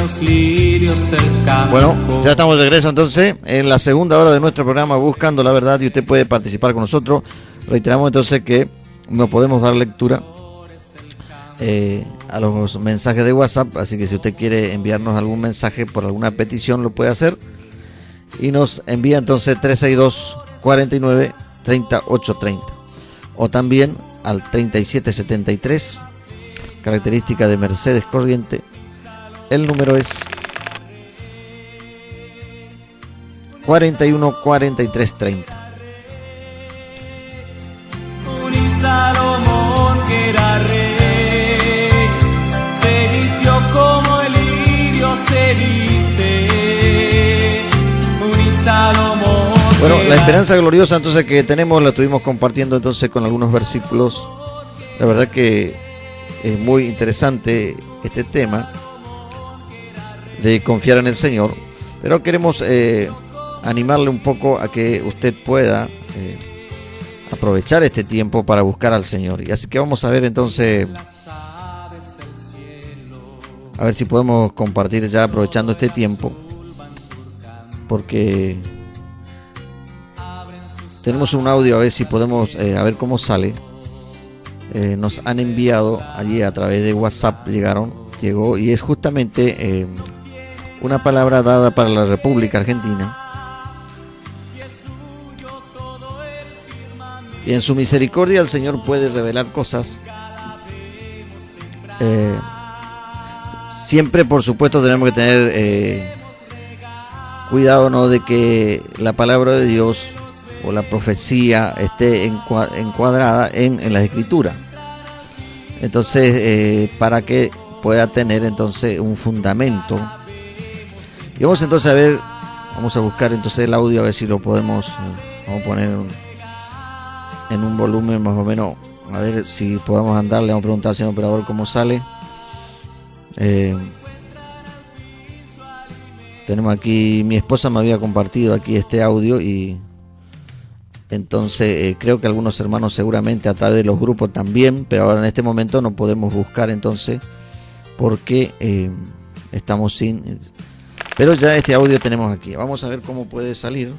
los lirios el campo. Bueno, ya estamos de regreso entonces en la segunda hora de nuestro programa Buscando la Verdad, y usted puede participar con nosotros. Reiteramos entonces que no podemos dar lectura a los mensajes de WhatsApp, así que si usted quiere enviarnos algún mensaje por alguna petición lo puede hacer y nos envía entonces 362 49 38 30 o también al 3773, característica de Mercedes Corriente. El número es 41 43 30. Un Salomón que era rey, se vistió como el lirio se viste. Un Salomón. Bueno, la esperanza gloriosa entonces que tenemos la estuvimos compartiendo entonces con algunos versículos. La verdad que es muy interesante este tema de confiar en el Señor, pero queremos animarle un poco a que usted pueda aprovechar este tiempo para buscar al Señor. Y así que vamos a ver entonces, a ver si podemos compartir ya aprovechando este tiempo, porque tenemos un audio, a ver si podemos, a ver cómo sale. Nos han enviado allí a través de WhatsApp, llegó y es justamente una palabra dada para la República Argentina. Y en su misericordia el Señor puede revelar cosas. Siempre, por supuesto, tenemos que tener cuidado, ¿no?, de que la palabra de Dios o la profecía esté encuadrada en las Escrituras. Entonces, para que pueda tener entonces un fundamento. Y vamos entonces a ver, vamos a buscar entonces el audio, a ver si lo podemos, vamos a poner en un volumen más o menos, a ver si podemos andarle. Vamos a preguntar al señor operador cómo sale. Tenemos aquí, mi esposa me había compartido aquí este audio y entonces creo que algunos hermanos seguramente a través de los grupos también, pero ahora en este momento no podemos buscar entonces porque estamos sin, pero ya este audio tenemos aquí. Vamos a ver cómo puede salir.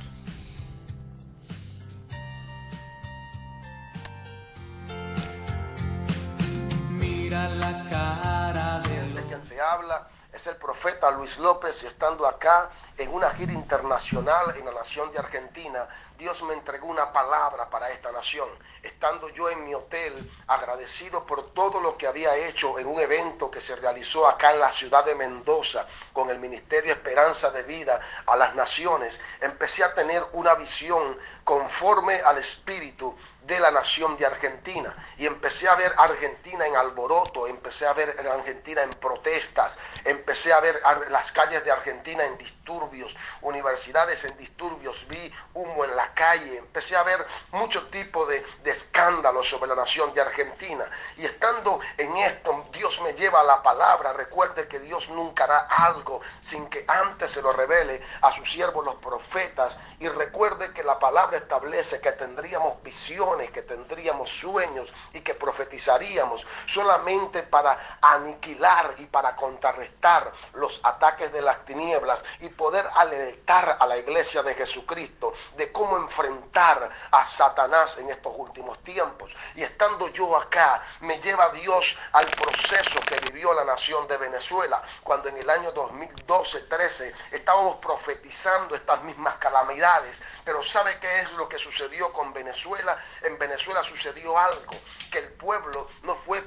Habla es el profeta Luis López, y estando acá en una gira internacional en la nación de Argentina, Dios me entregó una palabra para esta nación. Estando yo en mi hotel, agradecido por todo lo que había hecho en un evento que se realizó acá en la ciudad de Mendoza con el Ministerio Esperanza de Vida a las Naciones, empecé a tener una visión conforme al Espíritu de la nación de Argentina, y empecé a ver a Argentina en alboroto, empecé a ver a Argentina en protestas, empecé a ver las calles de Argentina en disturbios, universidades en disturbios, vi humo en la calle, empecé a ver mucho tipo de escándalos sobre la nación de Argentina. Y estando en esto, Dios me lleva a la palabra. Recuerde que Dios nunca hará algo sin que antes se lo revele a sus siervos los profetas, y recuerde que la palabra establece que tendríamos visión, que tendríamos sueños y que profetizaríamos solamente para aniquilar y para contrarrestar los ataques de las tinieblas y poder alertar a la iglesia de Jesucristo de cómo enfrentar a Satanás en estos últimos tiempos. Y estando yo acá, me lleva Dios al proceso que vivió la nación de Venezuela, cuando en el año 2012-13 estábamos profetizando estas mismas calamidades. Pero ¿sabe qué es lo que sucedió con Venezuela? En Venezuela sucedió algo, que el pueblo no fue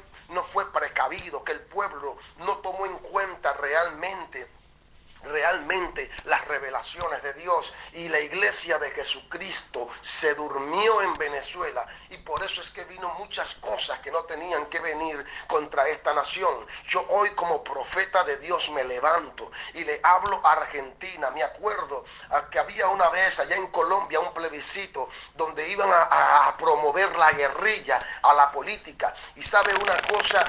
precavido, que el pueblo no tomó en cuenta realmente las revelaciones de Dios, y la iglesia de Jesucristo se durmió en Venezuela, y por eso es que vino muchas cosas que no tenían que venir contra esta nación. Yo hoy como profeta de Dios me levanto y le hablo a Argentina. Me acuerdo que había una vez allá en Colombia un plebiscito donde iban a promover la guerrilla a la política, y sabe una cosa,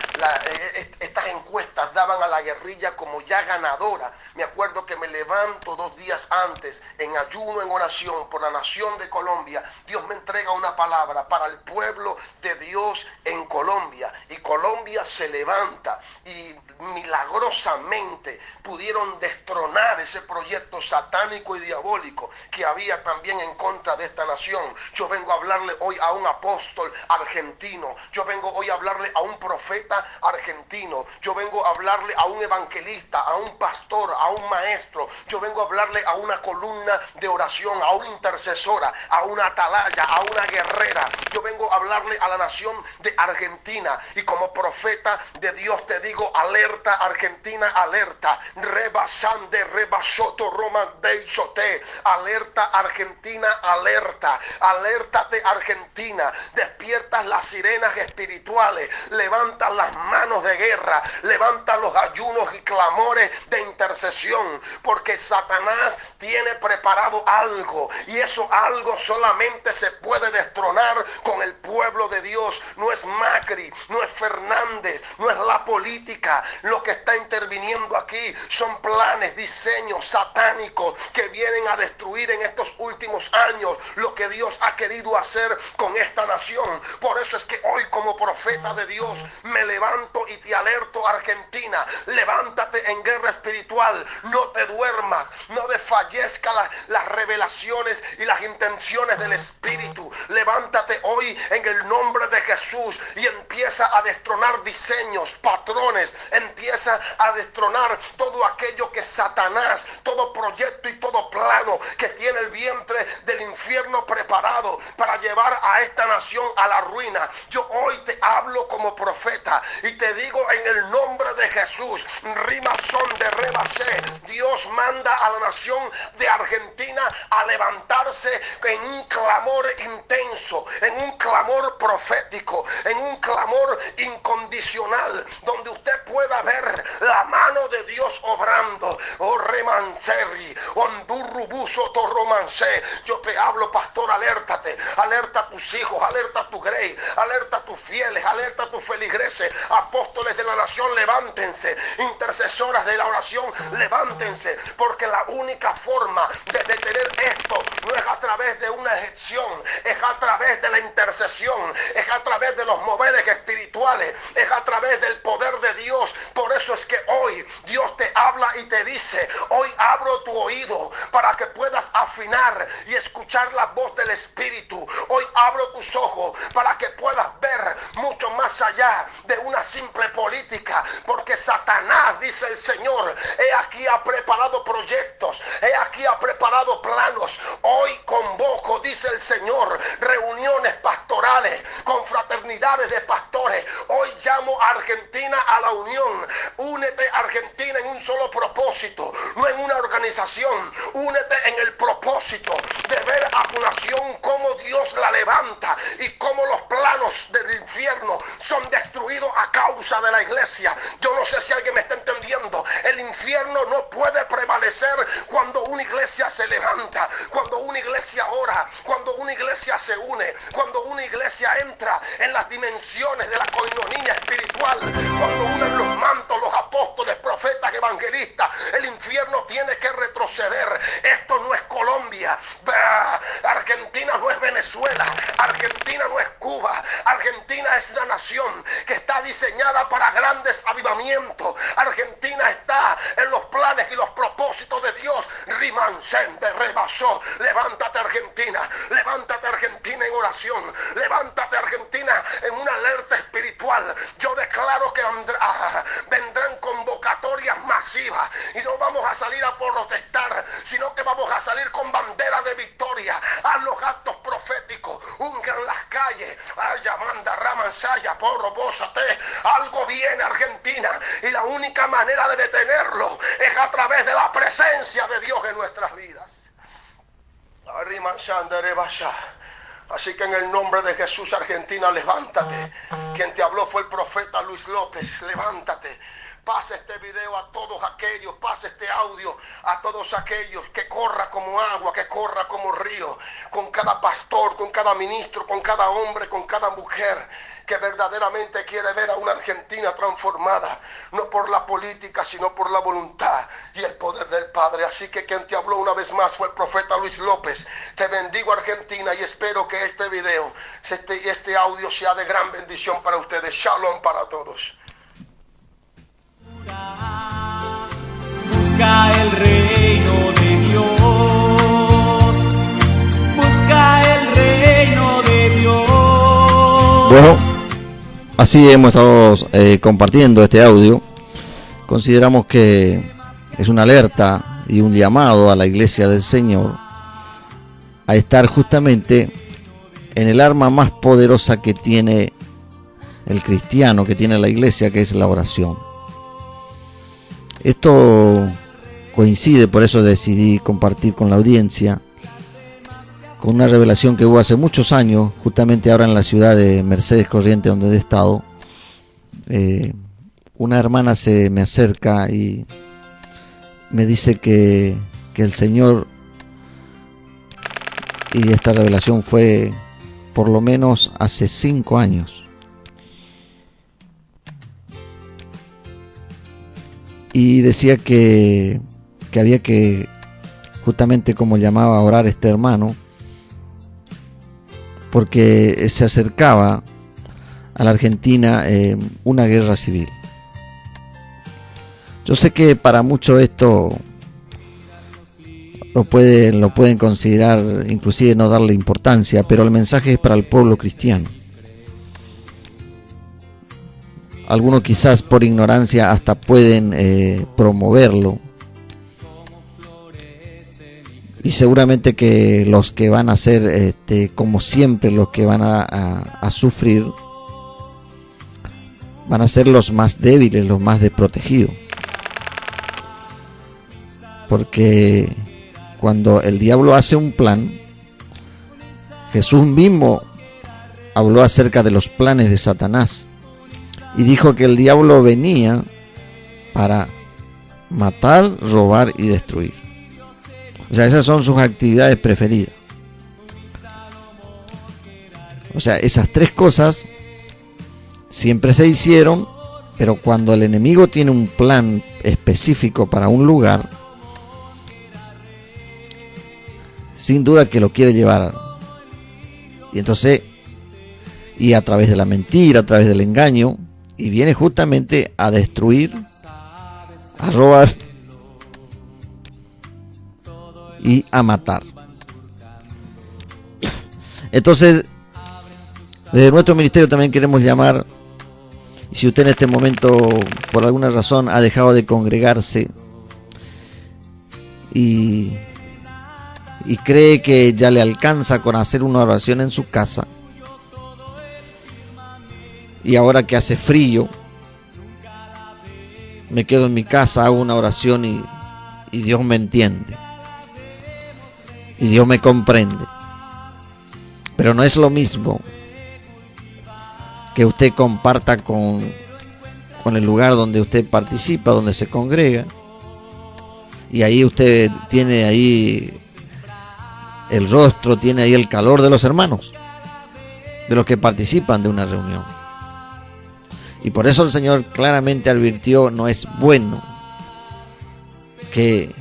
estas encuestas daban a la guerrilla como ya ganadora. Me acuerdo recuerdo que me levanto 2 días antes en ayuno, en oración por la nación de Colombia. Dios me entrega una palabra para el pueblo de Dios en Colombia, y Colombia se levanta y milagrosamente pudieron destronar ese proyecto satánico y diabólico que había también en contra de esta nación. Yo vengo a hablarle hoy a un apóstol argentino, yo vengo hoy a hablarle a un profeta argentino, yo vengo a hablarle a un evangelista, a un pastor, a un maestro, yo vengo a hablarle a una columna de oración, a una intercesora, a una atalaya, a una guerrera. Yo vengo a hablarle a la nación de Argentina, y como profeta de Dios te digo: alerta Argentina, alerta. Rebasande, rebasoto, roman beisote. Alerta Argentina, alerta. Alértate Argentina. Despiertas las sirenas espirituales. Levantas las manos de guerra. Levantas los ayunos y clamores de intercesión. Porque Satanás tiene preparado algo. Y eso algo solamente se puede destronar con el pueblo de Dios. No es Macri, no es Fernández, no es la política. Lo que está interviniendo aquí son planes, diseños satánicos que vienen a destruir en estos últimos años lo que Dios ha querido hacer con esta nación. Por eso es que hoy, como profeta de Dios, me levanto y te alerto, Argentina: levántate en guerra espiritual, no te duermas, no desfallezca las revelaciones y las intenciones del Espíritu. Levántate hoy en el nombre de Jesús y empieza a destronar diseños, patrones, empieza a destronar todo aquello que Satanás, todo proyecto y todo plano que tiene el vientre del infierno preparado para llevar a esta nación a la ruina. Yo hoy te hablo como profeta y te digo en el nombre de Jesús: rimazón de rebasé. Dios manda a la nación de Argentina a levantarse en un clamor intenso, en un clamor profético, en un clamor incondicional, donde usted pueda ver la mano de Dios obrando. Oh, remanseri, ondurrubuso torromansé. Yo te hablo, pastor, alértate. Alerta a tus hijos, alerta a tu grey, alerta a tus fieles, alerta a tus feligreses. Apóstoles de la nación, levántense. Intercesoras de la oración, levántense. Porque la única forma de detener esto no es a través de una ejecución, es a través de la intercesión, es a través de los moveres espirituales, es a través del poder de Dios. Por eso es que hoy Dios te habla y te dice: hoy abro tu oído para que puedas afinar y escuchar la voz del Espíritu. Hoy abro tus ojos para que puedas ver mucho más allá de una simple política, porque Satanás, dice el Señor, he aquí ha preparado proyectos, he aquí ha preparado planos. Hoy convoco, dice el Señor, reuniones pastorales, confraternidades de pastores. Hoy llamo a Argentina a la unión. Únete, Argentina, en un solo propósito, no en una organización. Únete en el propósito de ver a tu nación cómo Dios la levanta y cómo los planos del infierno son destruidos a causa de la iglesia. Yo no sé si alguien me está entendiendo. El infierno no puede prevalecer cuando una iglesia se levanta, cuando una iglesia ora, cuando una iglesia se une, cuando una iglesia entra en las dimensiones de la coinonía espiritual, cuando unen los mantos, los apóstoles, profetas, evangelistas. El infierno tiene que retroceder. Esto no es Colombia. Argentina no es Venezuela. Argentina no es Cuba. Argentina es una nación que está diseñada para grandes avivamientos. Argentina está en los planes y los propósitos de Dios. Rimancente rebasó. Levántate, Argentina. Levántate, Argentina, en oración. Levántate, Argentina, en una alerta espiritual. Yo declaro que vendrán convocatorias masivas y no vamos a salir a protestar, sino que vamos a salir con bandera de victoria. Haz los actos proféticos, ungan las calles. Manda Ramansaya, porro, bózate. Algo viene, Argentina, y la única manera de detenerlo es a través de la presencia de Dios en nuestras vidas. Así que en el nombre de Jesús, Argentina, levántate. Quien te habló fue el profeta Luis López. Levántate pase este video a todos aquellos, pase este audio a todos aquellos, que corra como agua, que corra como río, con cada pastor, con cada ministro, con cada hombre, con cada mujer que verdaderamente quiere ver a una Argentina transformada, no por la política, sino por la voluntad y el poder del Padre. Así que quien te habló una vez más fue el profeta Luis López. Te bendigo, Argentina, y espero que este video, este audio sea de gran bendición para ustedes. Shalom para todos. Busca el reino de Dios. Busca el reino de Dios. Bueno, así hemos estado compartiendo este audio. Consideramos que es una alerta y un llamado a la iglesia del Señor a estar justamente en el arma más poderosa que tiene el cristiano, que tiene la iglesia, que es la oración. Esto coincide, por eso decidí compartir con la audiencia, con una revelación que hubo hace muchos años, justamente ahora en la ciudad de Mercedes Corrientes, donde he estado. Una hermana se me acerca y me dice que el Señor, y esta revelación fue por lo menos hace 5 años, y decía que había que, justamente como llamaba a orar este hermano, porque se acercaba a la Argentina una guerra civil. Yo sé que para muchos esto lo pueden considerar, inclusive no darle importancia, pero el mensaje es para el pueblo cristiano. Algunos quizás por ignorancia hasta pueden promoverlo, y seguramente que los que van a ser, como siempre, los que van a sufrir, van a ser los más débiles, los más desprotegidos. Porque cuando el diablo hace un plan, Jesús mismo habló acerca de los planes de Satanás y dijo que el diablo venía para matar, robar y destruir. O sea, esas son sus actividades preferidas. O sea, esas 3 cosas siempre se hicieron, pero cuando el enemigo tiene un plan específico para un lugar, sin duda que lo quiere llevar. Y entonces, y a través de la mentira, a través del engaño, y viene justamente a destruir, a robar y a matar. Entonces, desde nuestro ministerio también queremos llamar, y si usted en este momento por alguna razón ha dejado de congregarse y cree que ya le alcanza con hacer una oración en su casa, y ahora que hace frío me quedo en mi casa, hago una oración y Dios me entiende y Dios me comprende, pero no es lo mismo que usted comparta con el lugar donde usted participa, donde se congrega, y ahí usted tiene ahí el rostro, tiene ahí el calor de los hermanos, de los que participan de una reunión. Y por eso el Señor claramente advirtió: no es bueno que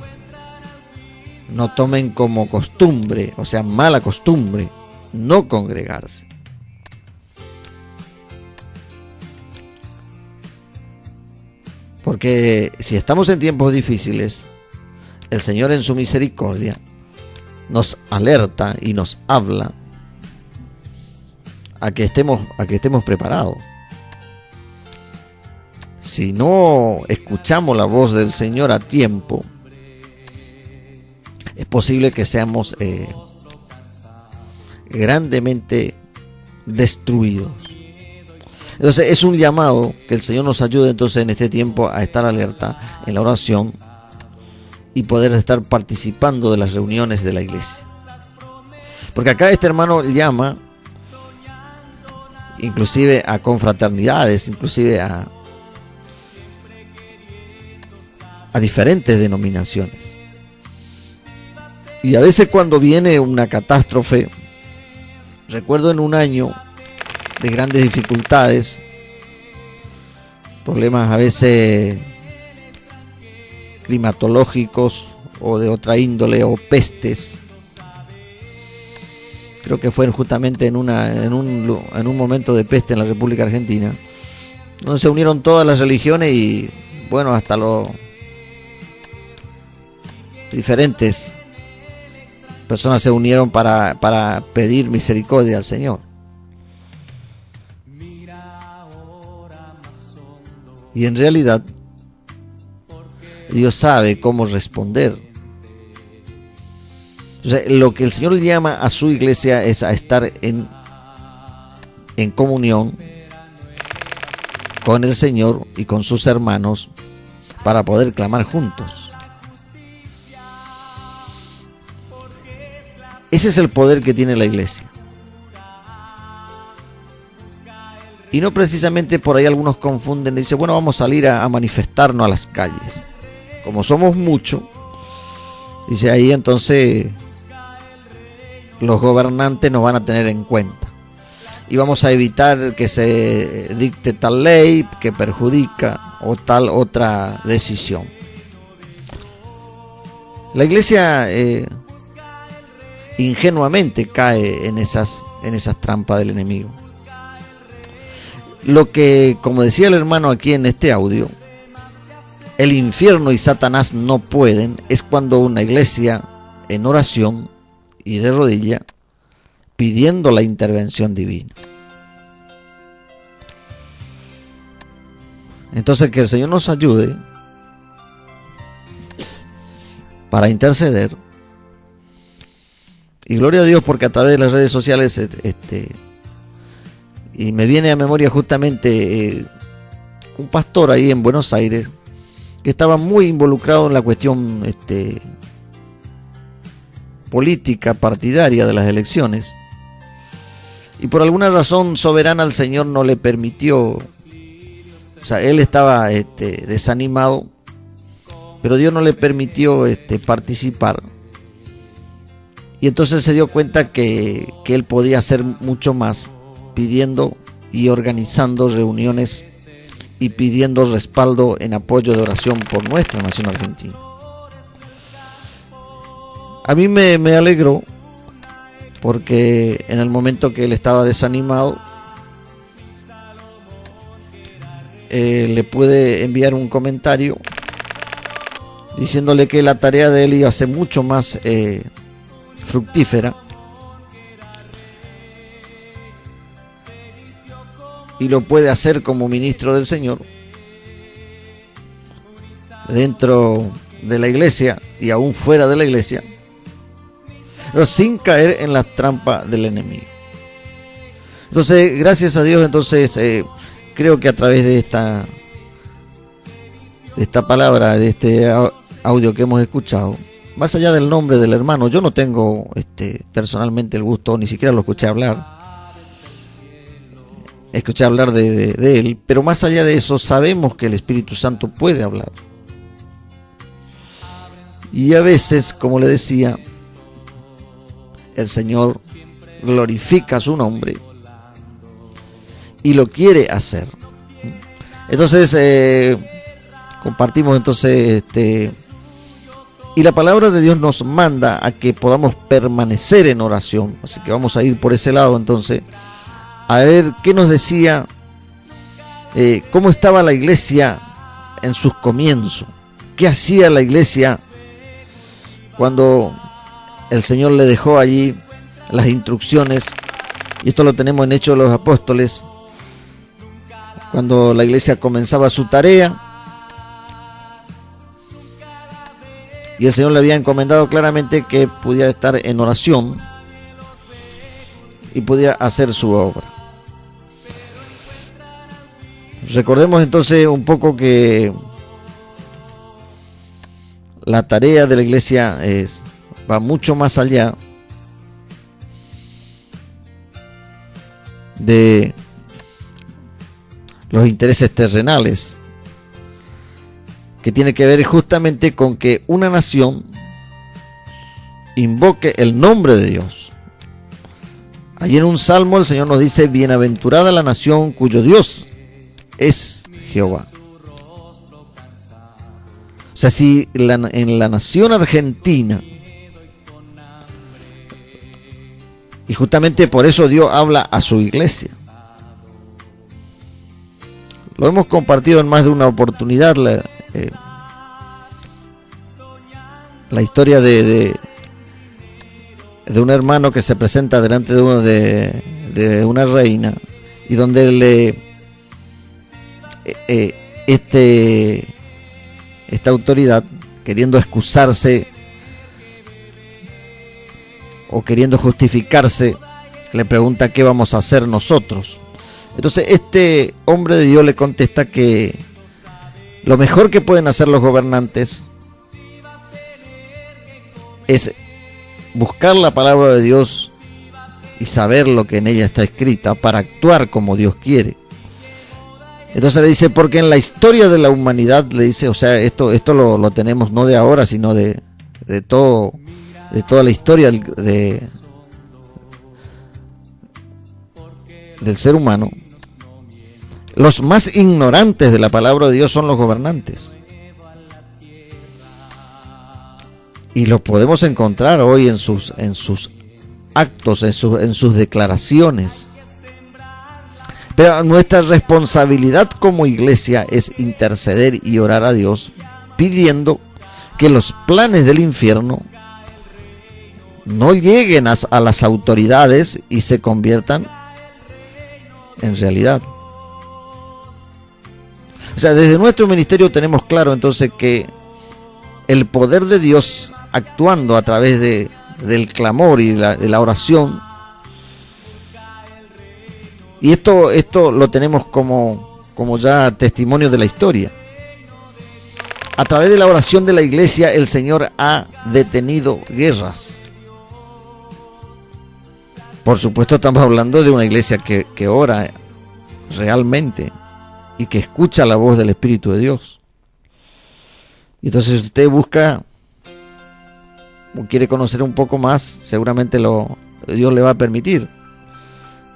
no tomen como costumbre, o sea, mala costumbre, no congregarse. Porque si estamos en tiempos difíciles, el Señor en su misericordia nos alerta y nos habla a que estemos preparados. Si no escuchamos la voz del Señor a tiempo, es posible que seamos grandemente destruidos. Entonces es un llamado que el Señor nos ayude entonces en este tiempo a estar alerta en la oración y poder estar participando de las reuniones de la iglesia. Porque acá este hermano llama inclusive a confraternidades, inclusive a diferentes denominaciones. Y a veces cuando viene una catástrofe, recuerdo en un año de grandes dificultades, problemas a veces climatológicos o de otra índole, o pestes. Creo que fue justamente en un momento de peste en la República Argentina, donde se unieron todas las religiones y bueno, hasta los diferentes personas se unieron para pedir misericordia al Señor. Y en realidad Dios sabe cómo responder. Entonces, lo que el Señor le llama a su iglesia es a estar en comunión con el Señor y con sus hermanos para poder clamar juntos. Ese es el poder que tiene la iglesia. Y no precisamente por ahí algunos confunden, dicen, bueno, vamos a salir a manifestarnos a las calles. Como somos muchos, dice ahí, entonces los gobernantes nos van a tener en cuenta. Y vamos a evitar que se dicte tal ley que perjudica o tal otra decisión. La iglesia ingenuamente cae en esas trampas del enemigo. Lo que, como decía el hermano aquí en este audio, el infierno y Satanás no pueden, es cuando una iglesia en oración y de rodilla pidiendo la intervención divina. Entonces, que el Señor nos ayude para interceder. Y gloria a Dios, porque a través de las redes sociales y me viene a memoria justamente un pastor ahí en Buenos Aires que estaba muy involucrado en la cuestión política partidaria de las elecciones, y por alguna razón soberana el Señor no le permitió, o sea, él estaba desanimado, pero Dios no le permitió participar, y entonces se dio cuenta que él podía hacer mucho más pidiendo y organizando reuniones y pidiendo respaldo en apoyo de oración por nuestra nación argentina. A mí me alegró, porque en el momento que él estaba desanimado, le pude enviar un comentario diciéndole que la tarea de él iba a ser mucho más fructífera, y lo puede hacer como ministro del Señor dentro de la iglesia y aún fuera de la iglesia, pero sin caer en las trampas del enemigo. Entonces, gracias a Dios, entonces creo que a través de esta palabra, de este audio que hemos escuchado, más allá del nombre del hermano, yo no tengo personalmente el gusto, ni siquiera lo escuché hablar de él, pero más allá de eso sabemos que el Espíritu Santo puede hablar. Y a veces, como le decía, el Señor glorifica su nombre y lo quiere hacer. Entonces compartimos entonces y la palabra de Dios nos manda a que podamos permanecer en oración, así que vamos a ir por ese lado entonces a ver qué nos decía, cómo estaba la iglesia en sus comienzos, qué hacía la iglesia cuando el Señor le dejó allí las instrucciones, y esto lo tenemos en Hechos de los Apóstoles, cuando la iglesia comenzaba su tarea, y el Señor le había encomendado claramente que pudiera estar en oración y pudiera hacer su obra. Recordemos entonces un poco que la tarea de la iglesia va mucho más allá de los intereses terrenales, que tiene que ver justamente con que una nación invoque el nombre de Dios. Allí en un salmo el Señor nos dice: bienaventurada la nación cuyo Dios es Jehová. O sea, si en la nación argentina, y justamente por eso Dios habla a su iglesia, lo hemos compartido en más de una oportunidad, la historia de un hermano que se presenta delante de una reina, y donde esta autoridad, queriendo excusarse o queriendo justificarse, le pregunta qué vamos a hacer nosotros. Entonces este hombre de Dios le contesta que lo mejor que pueden hacer los gobernantes es buscar la palabra de Dios y saber lo que en ella está escrita para actuar como Dios quiere. Entonces le dice, porque en la historia de la humanidad, le dice, o sea, esto lo tenemos no de ahora, sino de toda la historia del ser humano. Los más ignorantes de la palabra de Dios son los gobernantes. Y los podemos encontrar hoy en sus actos, en sus declaraciones. Pero nuestra responsabilidad como iglesia es interceder y orar a Dios, pidiendo que los planes del infierno no lleguen a las autoridades y se conviertan en realidad. O sea, desde nuestro ministerio tenemos claro entonces que el poder de Dios actuando a través del clamor y de la oración, y esto lo tenemos como ya testimonio de la historia. A través de la oración de la iglesia, el Señor ha detenido guerras. Por supuesto, estamos hablando de una iglesia que ora realmente y que escucha la voz del Espíritu de Dios. Y entonces, si usted busca o quiere conocer un poco más, seguramente Dios le va a permitir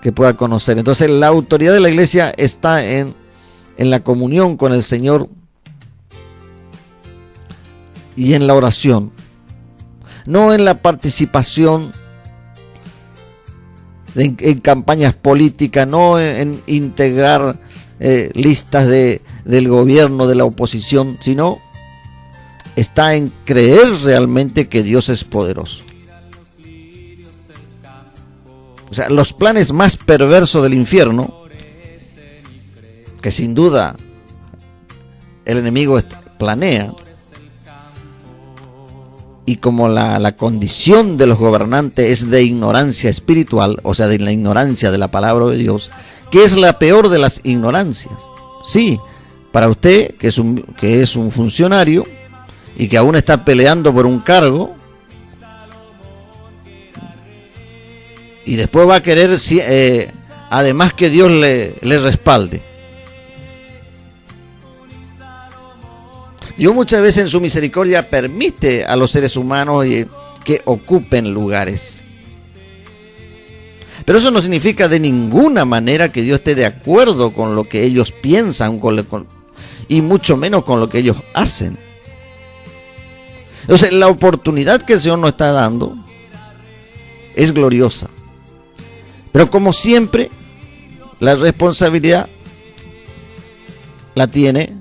que pueda conocer. Entonces, la autoridad de la iglesia está en la comunión con el Señor y en la oración, no en la participación en campañas políticas, no en integrar listas del gobierno, de la oposición, sino está en creer realmente que Dios es poderoso. O sea, los planes más perversos del infierno, que sin duda el enemigo planea, y como la condición de los gobernantes es de ignorancia espiritual, o sea, de la ignorancia de la palabra de Dios, que es la peor de las ignorancias. Sí, para usted que es un funcionario y que aún está peleando por un cargo, y después va a querer además que Dios le respalde. Dios muchas veces en su misericordia permite a los seres humanos que ocupen lugares. Pero eso no significa de ninguna manera que Dios esté de acuerdo con lo que ellos piensan y mucho menos con lo que ellos hacen. Entonces, la oportunidad que el Señor nos está dando es gloriosa. Pero como siempre, la responsabilidad la tiene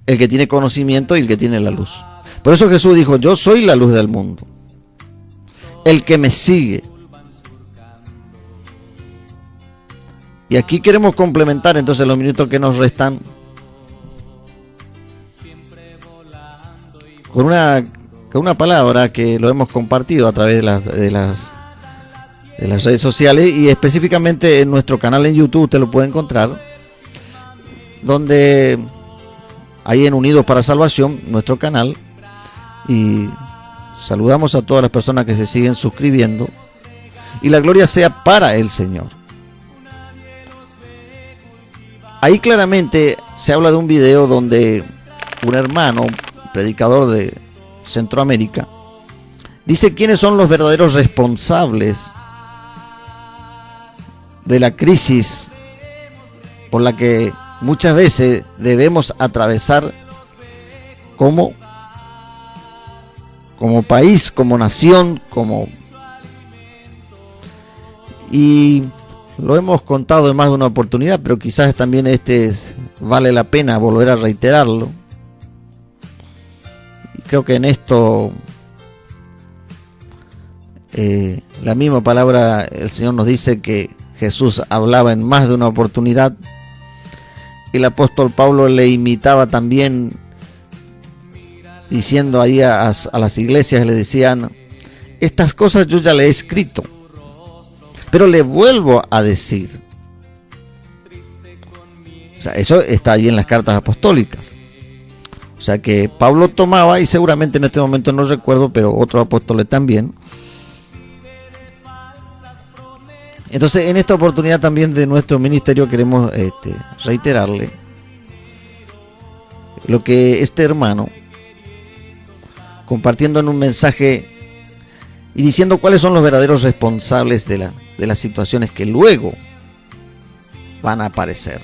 el que tiene conocimiento y el que tiene la luz. Por eso Jesús dijo, yo soy la luz del mundo. El que me sigue. Y aquí queremos complementar entonces los minutos que nos restan con una palabra que lo hemos compartido a través de las redes sociales, y específicamente en nuestro canal en YouTube usted lo puede encontrar, donde ahí en Unidos para Salvación, nuestro canal, y saludamos a todas las personas que se siguen suscribiendo, y la gloria sea para el Señor. Ahí claramente se habla de un video donde un hermano, predicador de Centroamérica, dice quiénes son los verdaderos responsables de la crisis por la que muchas veces debemos atravesar como país, como nación, y lo hemos contado en más de una oportunidad, pero quizás también vale la pena volver a reiterarlo. Y creo que en esto la misma palabra, el Señor nos dice que Jesús hablaba en más de una oportunidad. El apóstol Pablo le imitaba también, diciendo ahí a las iglesias, le decían: estas cosas yo ya le he escrito, pero le vuelvo a decir. O sea, eso está ahí en las cartas apostólicas. O sea que Pablo tomaba, y seguramente en este momento no recuerdo, pero otros apóstoles también. Entonces, en esta oportunidad también de nuestro ministerio queremos reiterarle lo que este hermano, compartiendo en un mensaje y diciendo cuáles son los verdaderos responsables de las situaciones que luego van a aparecer.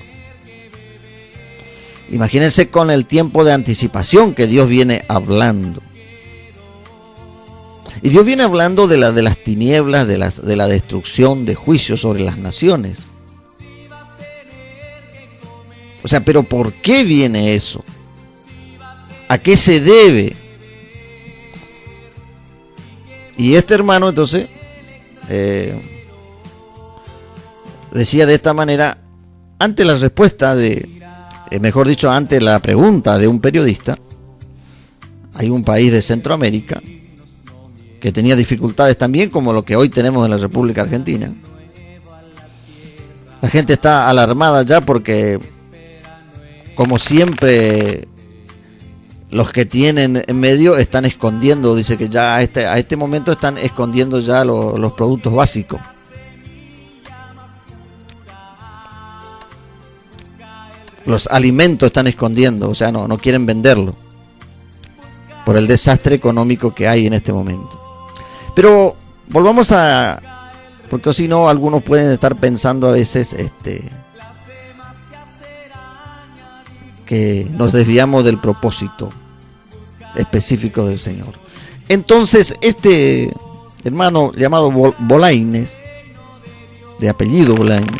Imagínense con el tiempo de anticipación que Dios viene hablando. Y Dios viene hablando de las tinieblas, de la destrucción, de juicio sobre las naciones. O sea, pero ¿por qué viene eso? ¿A qué se debe? Y este hermano entonces decía de esta manera, ante la respuesta mejor dicho, ante la pregunta de un periodista: hay un país de Centroamérica que tenía dificultades también como lo que hoy tenemos en la República Argentina. La gente está alarmada ya porque, como siempre, los que tienen en medio están escondiendo, dice que ya a este momento están escondiendo ya los productos básicos. Los alimentos están escondiendo, o sea, no quieren venderlo por el desastre económico que hay en este momento. Pero volvamos porque si no, algunos pueden estar pensando a veces que nos desviamos del propósito específico del Señor. Entonces, este hermano llamado Bolañes, de apellido Bolañes,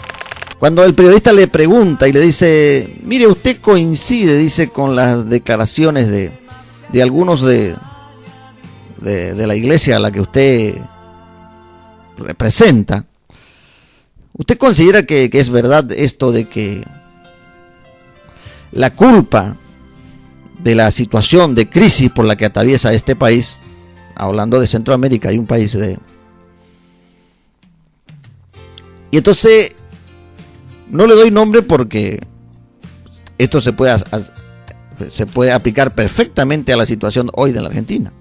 cuando el periodista le pregunta y le dice: mire, usted coincide, dice, con las declaraciones de algunos de la iglesia a la que usted representa, ¿usted considera que es verdad esto de que la culpa de la situación de crisis por la que atraviesa este país, hablando de Centroamérica, hay un país y entonces no le doy nombre porque esto se puede aplicar perfectamente a la situación hoy de la Argentina?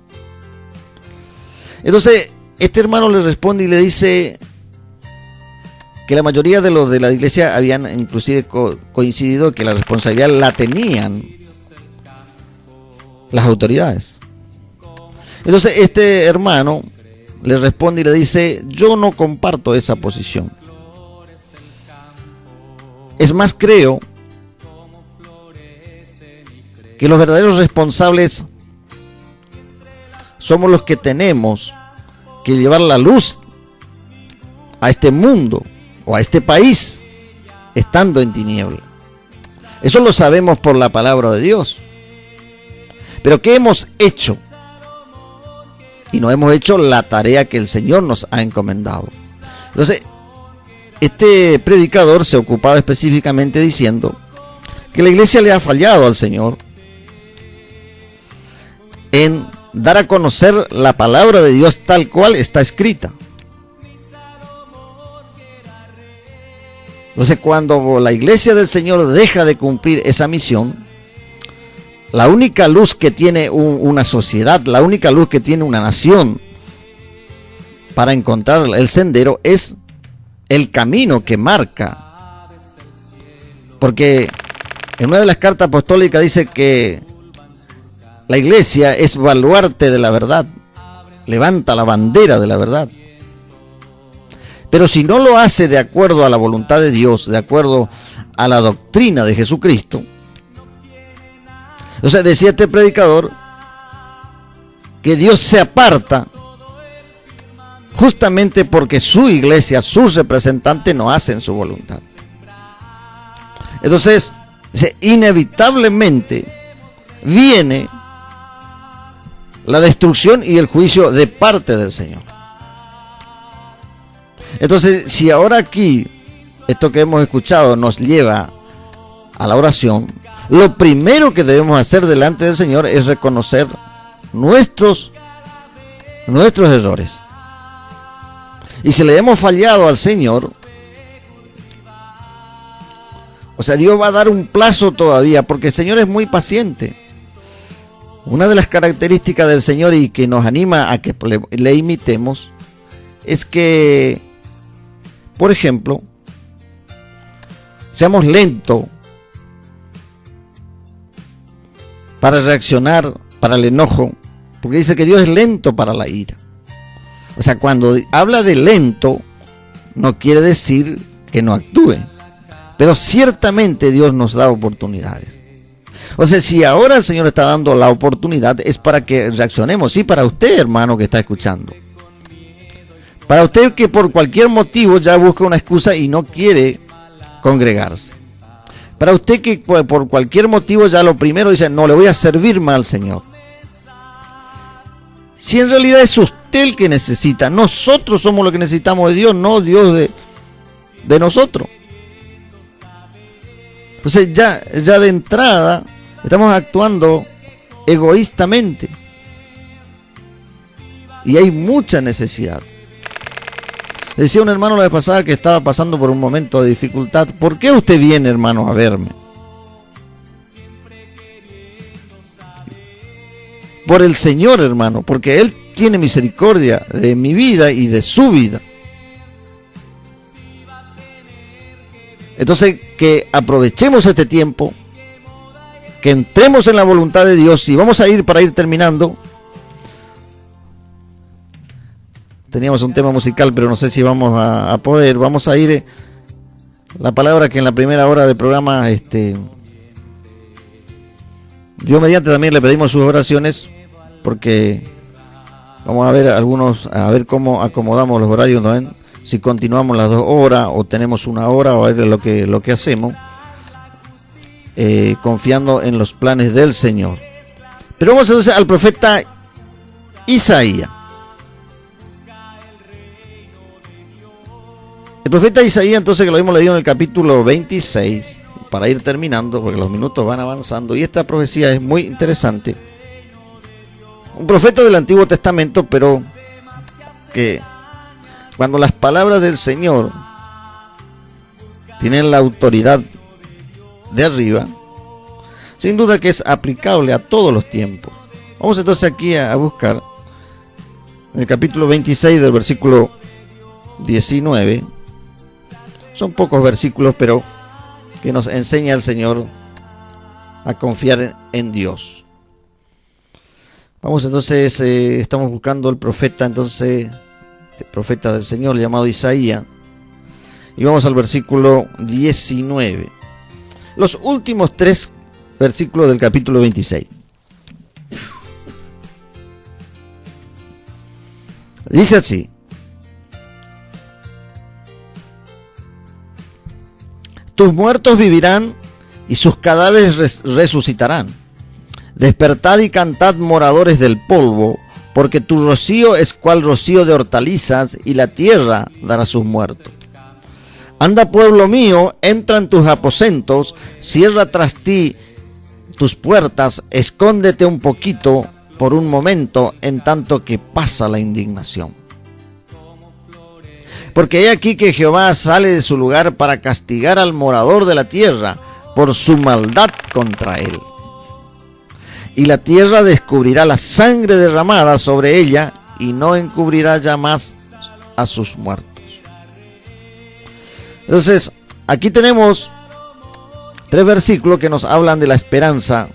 Entonces, este hermano le responde y le dice que la mayoría de los de la iglesia habían inclusive coincidido que la responsabilidad la tenían las autoridades. Entonces, este hermano le responde y le dice: yo no comparto esa posición. Es más, creo que los verdaderos responsables somos los que tenemos que llevar la luz a este mundo o a este país estando en tiniebla. Eso lo sabemos por la palabra de Dios. Pero ¿qué hemos hecho? Y no hemos hecho la tarea que el Señor nos ha encomendado. Entonces, este predicador se ocupaba específicamente diciendo que la iglesia le ha fallado al Señor en dar a conocer la palabra de Dios tal cual está escrita. Entonces, cuando la iglesia del Señor deja de cumplir esa misión, la única luz que tiene una sociedad, la única luz que tiene una nación para encontrar el sendero es el camino que marca. Porque en una de las cartas apostólicas dice que La iglesia es baluarte de la verdad, levanta la bandera de la verdad. Pero si no lo hace de acuerdo a la voluntad de Dios, de acuerdo a la doctrina de Jesucristo, o sea, decía este predicador que Dios se aparta justamente porque su iglesia, sus representantes no hacen su voluntad. Entonces, inevitablemente viene la destrucción y el juicio de parte del Señor. Entonces, si ahora aquí esto que hemos escuchado nos lleva a la oración, lo primero que debemos hacer delante del Señor es reconocer nuestros errores. Y si le hemos fallado al Señor, o sea, Dios va a dar un plazo todavía, porque el Señor es muy paciente. Una de las características del Señor y que nos anima a que le imitemos es que, por ejemplo, seamos lentos para reaccionar, para el enojo, porque dice que Dios es lento para la ira. O sea, cuando habla de lento, no quiere decir que no actúe, pero ciertamente Dios nos da oportunidades. O sea, si ahora el Señor está dando la oportunidad, es para que reaccionemos. Sí, para usted, hermano, que está escuchando. Para usted que por cualquier motivo ya busca una excusa y no quiere congregarse. Para usted que por cualquier motivo ya lo primero dice, no, le voy a servir más al Señor. Si en realidad es usted el que necesita, nosotros somos los que necesitamos de Dios, no Dios de nosotros. Entonces ya de entrada estamos actuando egoístamente. Y hay mucha necesidad. Decía un hermano la vez pasada que estaba pasando por un momento de dificultad. ¿Por qué usted viene, hermano, a verme? Por el Señor, hermano, porque Él tiene misericordia de mi vida y de su vida. Entonces, que aprovechemos este tiempo, que entremos en la voluntad de Dios y vamos a ir, para ir terminando. Teníamos un tema musical, pero no sé si vamos a poder. Vamos a ir, la palabra que en la primera hora del programa, Dios mediante, también le pedimos sus oraciones, porque vamos a ver a ver cómo acomodamos los horarios, ¿no? Si continuamos las 2 horas o tenemos 1 hora, o a ver lo que hacemos, confiando en los planes del Señor. Pero vamos entonces al profeta Isaías. El profeta Isaías, entonces, que lo hemos leído en el capítulo 26, para ir terminando, porque los minutos van avanzando, y esta profecía es muy interesante. Un profeta del Antiguo Testamento, pero que cuando las palabras del Señor tienen la autoridad de arriba, sin duda que es aplicable a todos los tiempos. Vamos entonces aquí a buscar en el capítulo 26 del versículo 19. Son pocos versículos, pero que nos enseña el Señor a confiar en Dios. Vamos entonces, estamos buscando el profeta, entonces, el profeta del Señor llamado Isaías. Y vamos al versículo 19. Los últimos 3 versículos del capítulo 26. Dice así: tus muertos vivirán y sus cadáveres resucitarán. Despertad y cantad, moradores del polvo, porque tu rocío es cual rocío de hortalizas, y la tierra dará sus muertos. Anda, pueblo mío, entra en tus aposentos, cierra tras ti tus puertas, escóndete un poquito por un momento, en tanto que pasa la indignación. Porque he aquí que Jehová sale de su lugar para castigar al morador de la tierra por su maldad contra él. Y la tierra descubrirá la sangre derramada sobre ella, y no encubrirá ya más a sus muertos. Entonces, aquí tenemos 3 versículos que nos hablan de la esperanza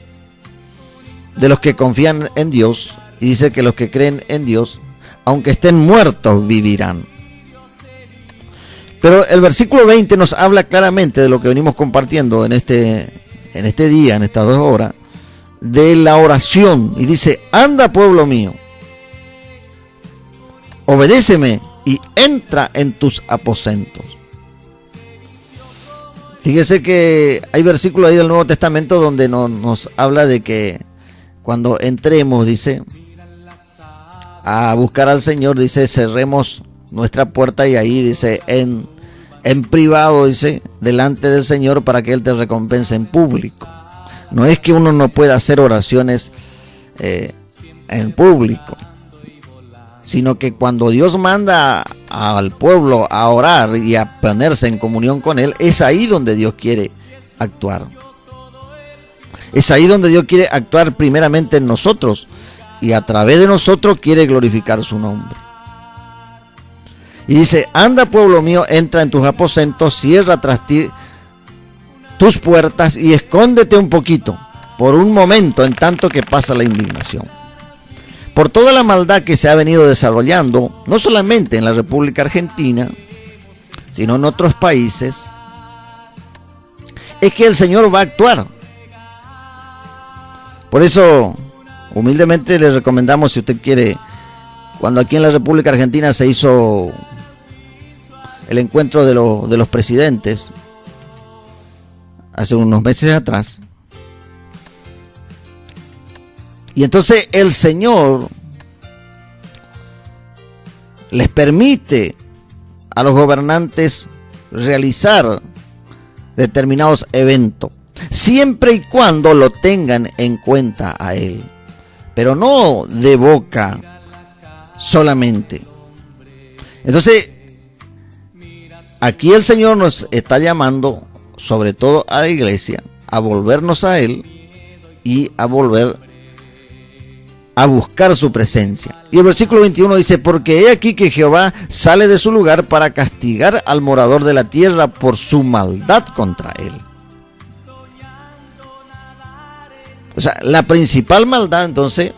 de los que confían en Dios, y dice que los que creen en Dios, aunque estén muertos, vivirán. Pero el versículo 20 nos habla claramente de lo que venimos compartiendo en este día, en estas 2 horas, de la oración. Y dice: anda, pueblo mío, obedéceme y entra en tus aposentos. Fíjese que hay versículos ahí del Nuevo Testamento donde nos habla de que cuando entremos, dice, a buscar al Señor, dice, cerremos nuestra puerta y ahí dice, en privado, dice, delante del Señor, para que Él te recompense en público. No es que uno no pueda hacer oraciones en público, sino que cuando Dios manda al pueblo a orar y a ponerse en comunión con Él, es ahí donde Dios quiere actuar. Es ahí donde Dios quiere actuar primeramente en nosotros, y a través de nosotros quiere glorificar su nombre. Y dice: anda, pueblo mío, entra en tus aposentos, cierra tras ti tus puertas y escóndete un poquito, por un momento, en tanto que pasa la indignación. Por toda la maldad que se ha venido desarrollando, no solamente en la República Argentina, sino en otros países, es que el Señor va a actuar. Por eso, humildemente le recomendamos, si usted quiere, cuando aquí en la República Argentina se hizo el encuentro de los presidentes, hace unos meses atrás, y entonces el Señor les permite a los gobernantes realizar determinados eventos, siempre y cuando lo tengan en cuenta a Él, pero no de boca solamente. Entonces, aquí el Señor nos está llamando, sobre todo a la iglesia, a volvernos a Él y a volver a buscar su presencia. Y el versículo 21 dice: porque he aquí que Jehová sale de su lugar para castigar al morador de la tierra por su maldad contra él. O sea, la principal maldad entonces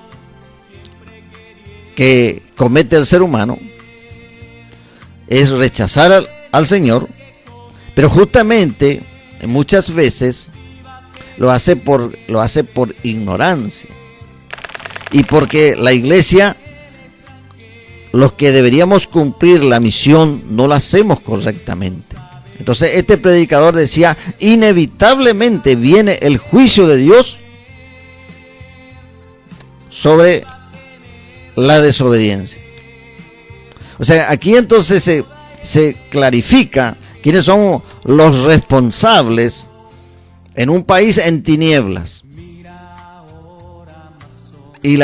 que comete el ser humano es rechazar al Señor, pero justamente muchas veces lo hace por ignorancia. Y porque la iglesia, los que deberíamos cumplir la misión, no la hacemos correctamente. Entonces este predicador decía: inevitablemente viene el juicio de Dios sobre la desobediencia. O sea, aquí entonces se clarifica quiénes son los responsables en un país en tinieblas. Y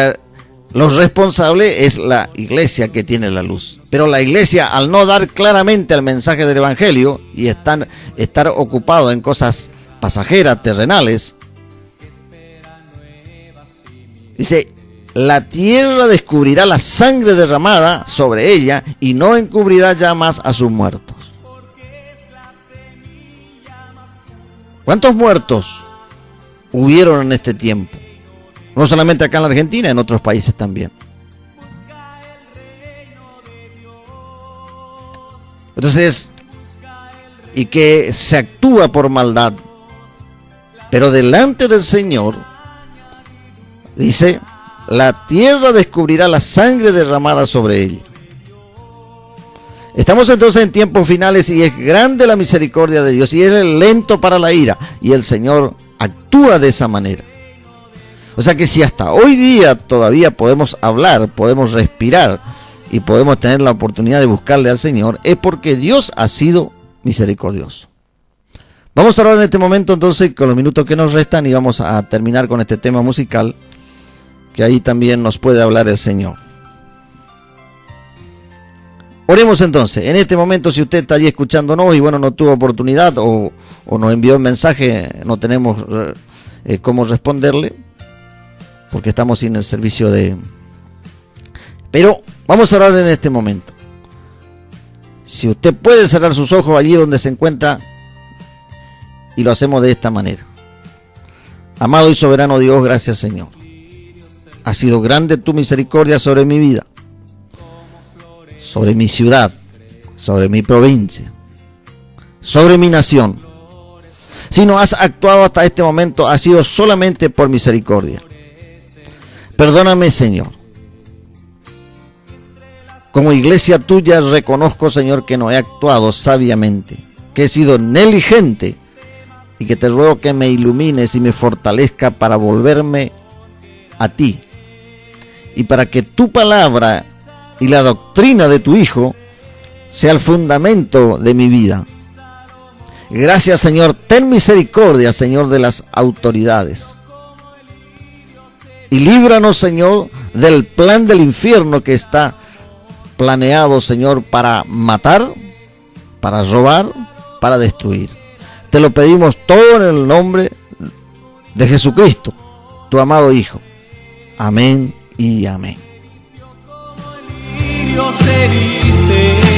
los responsables es la iglesia que tiene la luz. Pero la iglesia, al no dar claramente el mensaje del evangelio y estar ocupado en cosas pasajeras, terrenales, dice: la tierra descubrirá la sangre derramada sobre ella y no encubrirá ya más a sus muertos. ¿Cuántos muertos hubieron en este tiempo? No solamente acá en la Argentina, en otros países también. Entonces, y que se actúa por maldad, pero delante del Señor, dice: la tierra descubrirá la sangre derramada sobre ella. Estamos entonces en tiempos finales y es grande la misericordia de Dios y es lento para la ira, y el Señor actúa de esa manera. O sea que si hasta hoy día todavía podemos hablar, podemos respirar y podemos tener la oportunidad de buscarle al Señor, es porque Dios ha sido misericordioso. Vamos a hablar en este momento entonces con los minutos que nos restan y vamos a terminar con este tema musical, que ahí también nos puede hablar el Señor. Oremos entonces. En este momento, si usted está allí escuchándonos y bueno, no tuvo oportunidad o nos envió un mensaje, no tenemos cómo responderle, porque estamos sin el servicio de... Pero vamos a orar en este momento. Si usted puede cerrar sus ojos allí donde se encuentra, y lo hacemos de esta manera. Amado y soberano Dios, gracias Señor. Ha sido grande tu misericordia sobre mi vida, sobre mi ciudad, sobre mi provincia, sobre mi nación. Si no has actuado hasta este momento, ha sido solamente por misericordia. Perdóname, Señor. Como iglesia tuya reconozco, Señor, que no he actuado sabiamente, que he sido negligente, y que te ruego que me ilumines y me fortalezca para volverme a ti, y para que tu palabra y la doctrina de tu Hijo sea el fundamento de mi vida. Gracias, Señor. Ten misericordia, Señor, de las autoridades. Y líbranos, Señor, del plan del infierno que está planeado, Señor, para matar, para robar, para destruir. Te lo pedimos todo en el nombre de Jesucristo, tu amado Hijo. Amén y amén. Dios heriste.